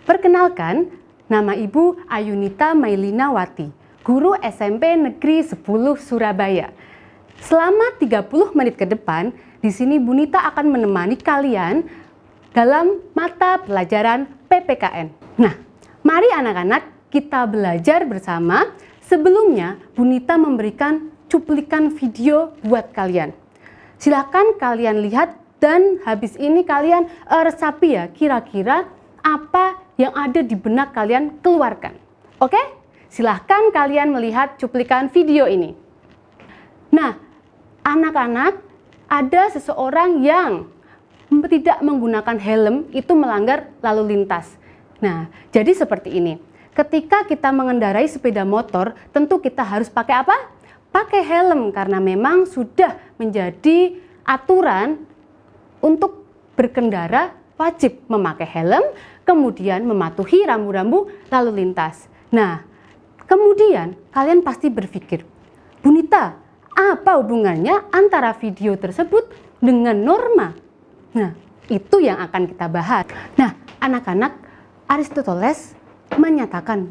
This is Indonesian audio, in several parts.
Perkenalkan, nama Ibu Ayunita Mailinawati, guru SMP Negeri 10 Surabaya. Selama 30 menit ke depan, di sini Bu Nita akan menemani kalian dalam mata pelajaran PPKN. Nah, mari anak-anak kita belajar bersama. Sebelumnya, Bu Nita memberikan cuplikan video buat kalian. Silakan kalian lihat dan habis ini kalian resapi ya, kira-kira apa yang ada di benak kalian keluarkan. Oke? Silahkan kalian melihat cuplikan video ini. Nah, anak-anak, ada seseorang yang tidak menggunakan helm itu melanggar lalu lintas. Nah, jadi seperti ini. Ketika kita mengendarai sepeda motor, tentu kita harus pakai apa? Pakai helm karena memang sudah menjadi aturan untuk berkendara wajib memakai helm, kemudian mematuhi rambu-rambu lalu lintas. Nah, kemudian kalian pasti berpikir, Bu Nita, apa hubungannya antara video tersebut dengan norma? Nah, itu yang akan kita bahas. Nah, anak-anak, Aristoteles mengatakan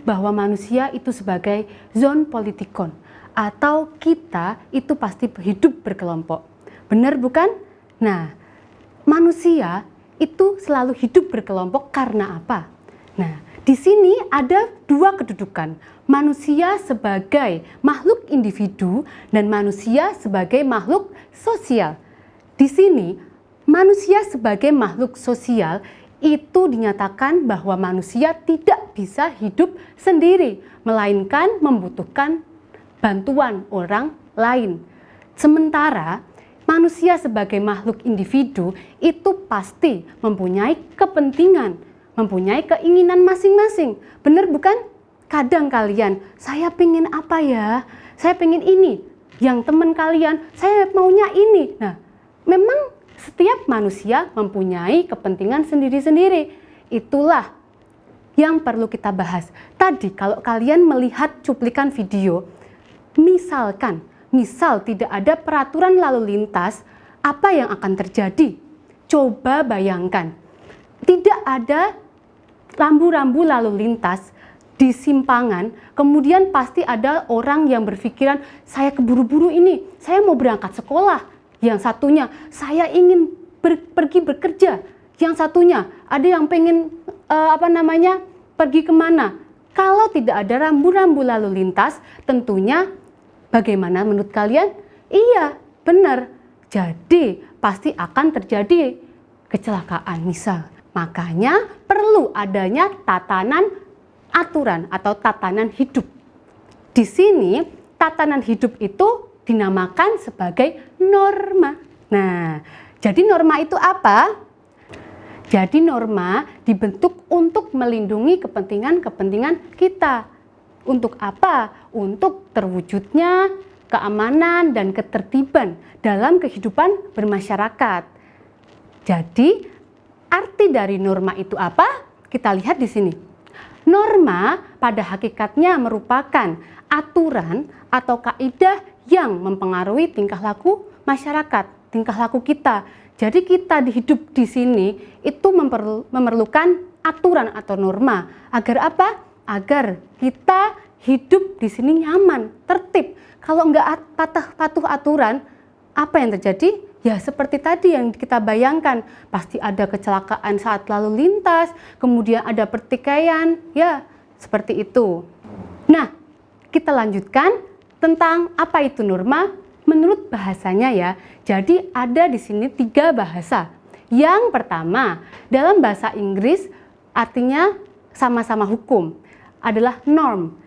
bahwa manusia itu sebagai zoon politikon, atau kita itu pasti hidup berkelompok. Benar bukan? Nah, manusia itu selalu hidup berkelompok karena apa? Nah, di sini ada dua kedudukan. Manusia sebagai makhluk individu dan manusia sebagai makhluk sosial. Di sini, manusia sebagai makhluk sosial itu dinyatakan bahwa manusia tidak bisa hidup sendiri, melainkan membutuhkan bantuan orang lain. Sementara manusia sebagai makhluk individu itu pasti mempunyai kepentingan, mempunyai keinginan masing-masing. Benar bukan? Kadang kalian, saya pengen apa ya? Saya pengen ini. Yang teman kalian, saya maunya ini. Nah, memang setiap manusia mempunyai kepentingan sendiri-sendiri. Itulah yang perlu kita bahas. Tadi kalau kalian melihat cuplikan video, misal tidak ada peraturan lalu lintas, apa yang akan terjadi? Coba bayangkan, tidak ada rambu-rambu lalu lintas di simpangan, kemudian pasti ada orang yang berpikiran, saya keburu-buru ini, saya mau berangkat sekolah. Yang satunya, saya ingin pergi bekerja. Yang satunya, ada yang pengen pergi kemana. Kalau tidak ada rambu-rambu lalu lintas, tentunya bagaimana menurut kalian? Iya, benar. Jadi pasti akan terjadi kecelakaan misal. Makanya perlu adanya tatanan aturan atau tatanan hidup. Di sini tatanan hidup itu dinamakan sebagai norma. Nah, jadi norma itu apa? Jadi norma dibentuk untuk melindungi kepentingan-kepentingan kita. Untuk apa? Untuk terwujudnya keamanan dan ketertiban dalam kehidupan bermasyarakat. Jadi, arti dari norma itu apa? Kita lihat di sini. Norma pada hakikatnya merupakan aturan atau kaidah yang mempengaruhi tingkah laku masyarakat, tingkah laku kita. Jadi kita hidup di sini itu memerlukan aturan atau norma. Agar apa? Agar kita hidup di sini nyaman, tertib. Kalau nggak patuh aturan, apa yang terjadi? Ya seperti tadi yang kita bayangkan, pasti ada kecelakaan saat lalu lintas, kemudian ada pertikaian, ya seperti itu. Nah, kita lanjutkan tentang apa itu norma. Menurut bahasanya ya, jadi ada di sini 3 bahasa. Yang pertama, dalam bahasa Inggris artinya sama-sama hukum, adalah norm.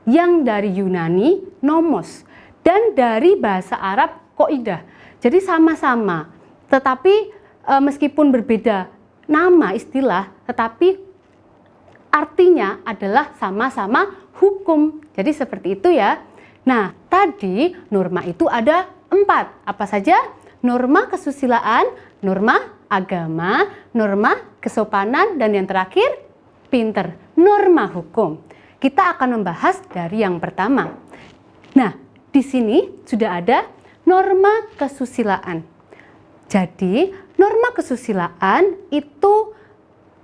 Yang dari Yunani, nomos. Dan dari bahasa Arab, kaidah. Jadi sama-sama, tetapi meskipun berbeda nama istilah, tetapi artinya adalah sama-sama hukum. Jadi seperti itu ya. Nah, tadi norma itu ada 4. Apa saja? Norma kesusilaan, norma agama, norma kesopanan, dan yang terakhir, pinter, norma hukum. Kita akan membahas dari yang pertama. Nah, di sini sudah ada norma kesusilaan. Jadi, norma kesusilaan itu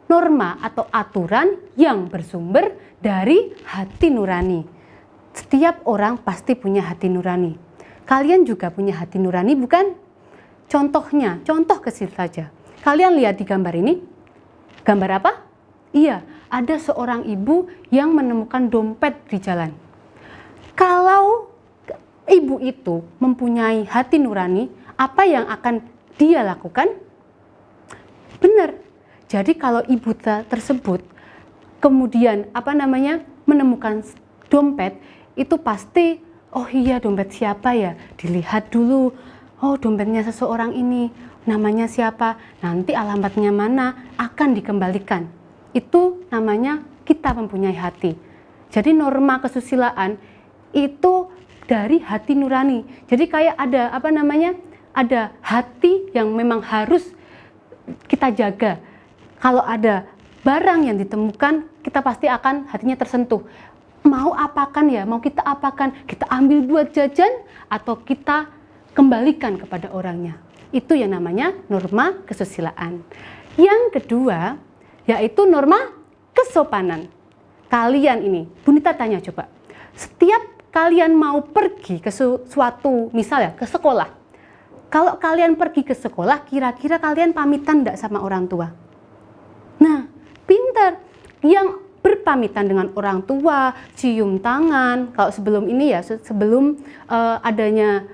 norma atau aturan yang bersumber dari hati nurani. Setiap orang pasti punya hati nurani. Kalian juga punya hati nurani, bukan? Contohnya, contoh kecil saja. Kalian lihat di gambar ini. Gambar apa? Iya, ada seorang ibu yang menemukan dompet di jalan. Kalau ibu itu mempunyai hati nurani, apa yang akan dia lakukan? Benar. Jadi kalau ibu tersebut kemudian menemukan dompet, itu pasti, oh iya, dompet siapa ya? Dilihat dulu. Oh, dompetnya seseorang ini, namanya siapa? Nanti alamatnya mana? Akan dikembalikan. Itu namanya kita mempunyai hati. Jadi norma kesusilaan itu dari hati nurani. Jadi kayak ada hati yang memang harus kita jaga. Kalau ada barang yang ditemukan, kita pasti akan hatinya tersentuh. Mau apakan ya? Mau kita apakan? Kita ambil buat jajan atau kita kembalikan kepada orangnya. Itu yang namanya norma kesusilaan. Yang kedua, yaitu norma kesopanan. Kalian ini, Bunita tanya coba, setiap kalian mau pergi ke suatu, misalnya ke sekolah, kalau kalian pergi ke sekolah, kira-kira kalian pamitan enggak sama orang tua? Nah, pintar. Yang berpamitan dengan orang tua, cium tangan. Kalau sebelum ini ya, sebelum adanya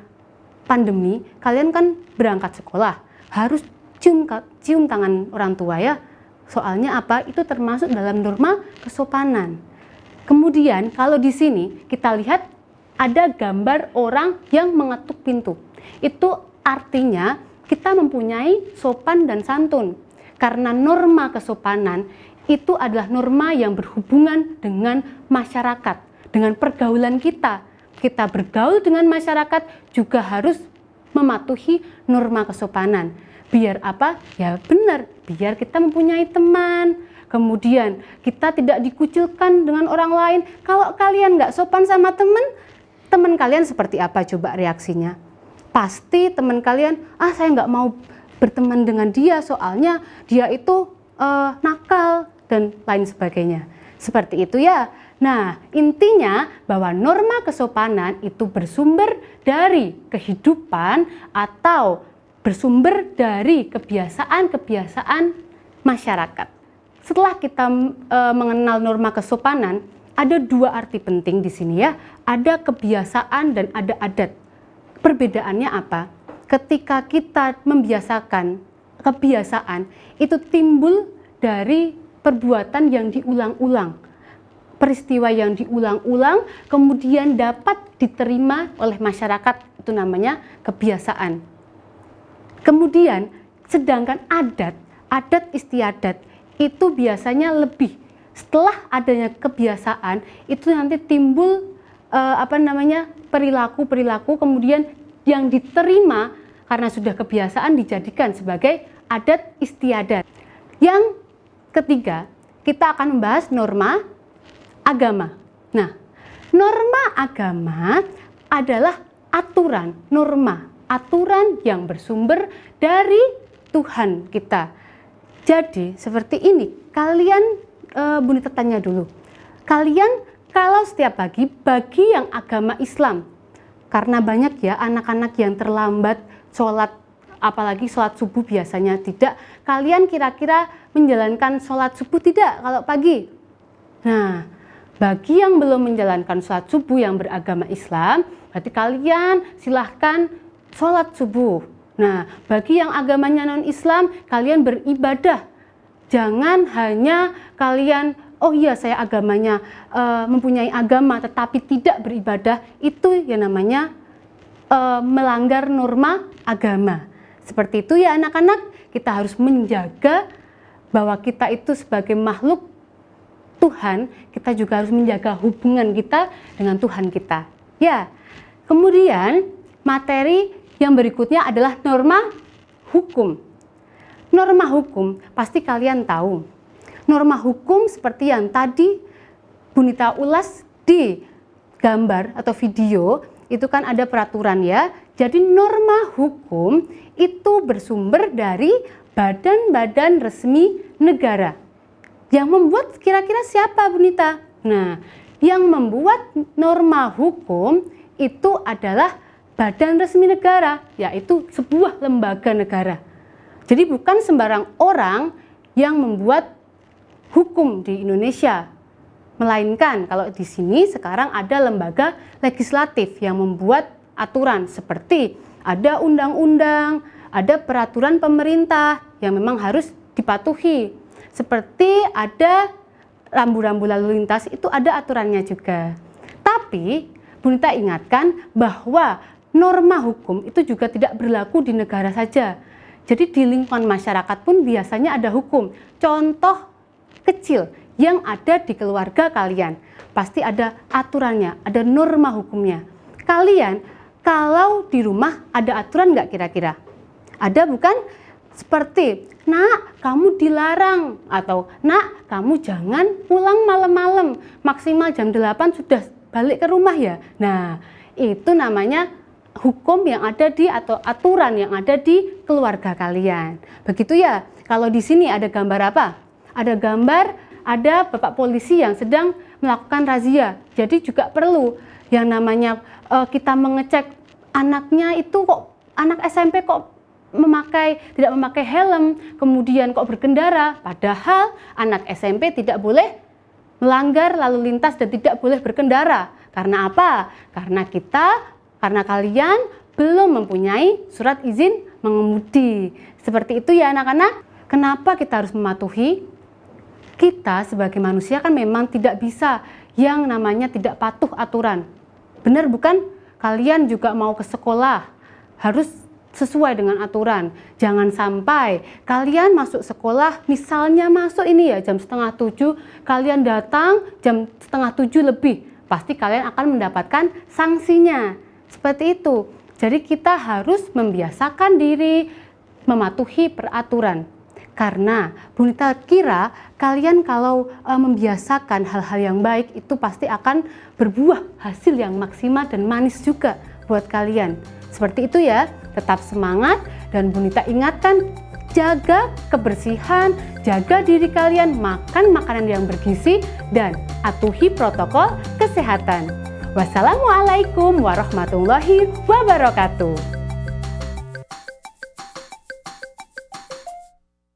pandemi, kalian kan berangkat sekolah, harus cium tangan orang tua ya. Soalnya apa? Itu termasuk dalam norma kesopanan. Kemudian kalau di sini kita lihat ada gambar orang yang mengetuk pintu. Itu artinya kita mempunyai sopan dan santun. Karena norma kesopanan itu adalah norma yang berhubungan dengan masyarakat, dengan pergaulan kita. Kita bergaul dengan masyarakat juga harus mematuhi norma kesopanan. Biar apa? Ya benar, biar kita mempunyai teman. Kemudian kita tidak dikucilkan dengan orang lain. Kalau kalian nggak sopan sama teman kalian seperti apa coba reaksinya? Pasti teman kalian, saya nggak mau berteman dengan dia, soalnya dia itu nakal dan lain sebagainya. Seperti itu ya. Nah, intinya bahwa norma kesopanan itu bersumber dari kehidupan atau bersumber dari kebiasaan-kebiasaan masyarakat. Setelah kita mengenal norma kesopanan, ada dua arti penting di sini ya. Ada kebiasaan dan ada adat. Perbedaannya apa? Ketika kita membiasakan kebiasaan, itu timbul dari perbuatan yang diulang-ulang. Peristiwa yang diulang-ulang kemudian dapat diterima oleh masyarakat, itu namanya kebiasaan. Kemudian sedangkan adat istiadat itu biasanya lebih setelah adanya kebiasaan itu nanti timbul perilaku kemudian yang diterima karena sudah kebiasaan dijadikan sebagai adat istiadat. Yang ketiga, kita akan membahas norma agama. Nah, norma agama adalah aturan yang bersumber dari Tuhan kita. Jadi seperti ini, kalian Bunita tanya dulu, kalian kalau setiap pagi yang agama Islam, karena banyak ya anak-anak yang terlambat sholat, apalagi sholat subuh biasanya tidak, kalian kira-kira menjalankan sholat subuh tidak kalau pagi? Nah, bagi yang belum menjalankan sholat subuh yang beragama Islam, berarti kalian silahkan sholat subuh. Nah, bagi yang agamanya non-Islam, kalian beribadah. Jangan hanya kalian, oh iya saya agamanya mempunyai agama tetapi tidak beribadah, itu yang namanya melanggar norma agama. Seperti itu ya anak-anak, kita harus menjaga bahwa kita itu sebagai makhluk Tuhan, kita juga harus menjaga hubungan kita dengan Tuhan kita. Ya, kemudian materi yang berikutnya adalah norma hukum. Norma hukum pasti kalian tahu. Norma hukum seperti yang tadi Bunita ulas di gambar atau video, itu kan ada peraturan ya. Jadi norma hukum itu bersumber dari badan-badan resmi negara. Yang membuat kira-kira siapa, Bu Nita? Nah, yang membuat norma hukum itu adalah badan resmi negara, yaitu sebuah lembaga negara. Jadi bukan sembarang orang yang membuat hukum di Indonesia, melainkan kalau di sini sekarang ada lembaga legislatif yang membuat aturan, seperti ada undang-undang, ada peraturan pemerintah yang memang harus dipatuhi, seperti ada rambu-rambu lalu lintas, itu ada aturannya juga. Tapi Bu Nita ingatkan bahwa norma hukum itu juga tidak berlaku di negara saja. Jadi di lingkungan masyarakat pun biasanya ada hukum. Contoh kecil yang ada di keluarga kalian, pasti ada aturannya, ada norma hukumnya. Kalian kalau di rumah ada aturan nggak kira-kira? Ada bukan? Seperti, nak kamu dilarang, atau nak kamu jangan pulang malam-malam, maksimal jam 8 sudah balik ke rumah ya. Nah, itu namanya hukum yang ada di atau aturan yang ada di keluarga kalian. Begitu ya. Kalau di sini ada gambar apa? Ada gambar, ada bapak polisi yang sedang melakukan razia. Jadi juga perlu yang namanya kita mengecek anaknya itu kok, anak SMP kok tidak memakai helm, kemudian kok berkendara, padahal anak SMP tidak boleh melanggar lalu lintas dan tidak boleh berkendara. Karena apa? Karena kalian belum mempunyai surat izin mengemudi. Seperti itu ya anak-anak. Kenapa kita harus mematuhi? Kita sebagai manusia kan memang tidak bisa yang namanya tidak patuh aturan. Benar bukan? Kalian juga mau ke sekolah, harus sesuai dengan aturan. Jangan sampai kalian masuk sekolah, misalnya masuk ini ya jam 6:30, kalian datang jam 6:30 lebih. Pasti kalian akan mendapatkan sanksinya. Seperti itu. Jadi kita harus membiasakan diri mematuhi peraturan. Karena Bu Nita kira kalian kalau membiasakan hal-hal yang baik itu pasti akan berbuah hasil yang maksimal dan manis juga buat kalian. Seperti itu ya. Tetap semangat dan Bu Nita ingatkan, jaga kebersihan, jaga diri kalian, makan makanan yang bergizi dan atuhi protokol kesehatan. Wassalamualaikum warahmatullahi wabarakatuh.